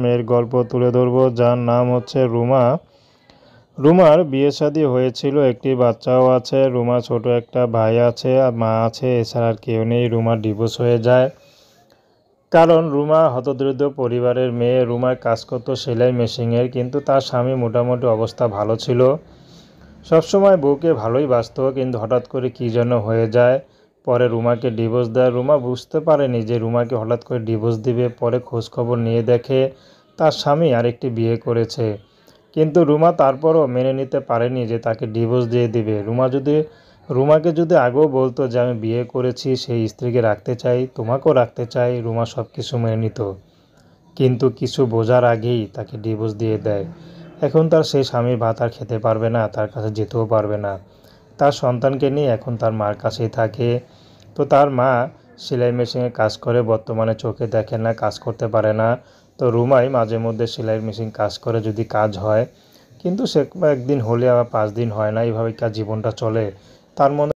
মেয়ের গল্প তুলে ধরব, যার নাম হচ্ছে রুমা। রুমার বিয়ে শাদী হয়েছিল, একটি বাচ্চাও আছে। রুমা ছোট একটা ভাই আছে আর মা আছে, এছাড়া আর কেউ নেই। রুমার ডিভোর্স হয়ে যায়, কারণ রুমা হতদরিদ্র পরিবারের মেয়ে। রুমার কাজ করতো সেলাই মেশিনের, কিন্তু তার স্বামী মোটামুটি অবস্থা ভালো ছিল, সবসময় বউকে ভালোই বাসত। কিন্তু হঠাৎ করে কী যেন হয়ে যায়, পরে রুমাকে ডিভোর্স দেয়। রুমা বুঝতে পারেনি যে রুমাকে হঠাৎ করে ডিভোর্স দিবে। পরে খোঁজখবর নিয়ে দেখে তার স্বামী আরেকটি বিয়ে করেছে, কিন্তু রুমা তারপরও মেনে নিতে পারেনি যে তাকে ডিভোর্স দিয়ে দিবে। রুমাকে যদি আগেও বলতো যে আমি বিয়ে করেছি, সেই স্ত্রীকে রাখতে চাই, তোমাকেও রাখতে চাই, রুমা সব কিছু মেনে নিত। কিন্তু কিছু বোঝার আগেই তাকে ডিভোর্স দিয়ে দেয়। এখন তার সেই স্বামীর ভাত আর খেতে পারবে না, তার কাছে যেতেও পারবে না। তার সন্তানকে নিয়ে এখন তার মার কাছেই থাকে। তো তার মা সেলাই মেশিনে কাজ করে, বর্তমানে চোখে দেখে না, কাজ করতে পারে না। তো রুমাই মাঝে মধ্যে সেলাই মেশিন কাজ করে, যদি কাজ হয়। কিন্তু সে একদিন হলে আবার 5 দিন হয় না, এইভাবে কার জীবনটা চলে। তার মনে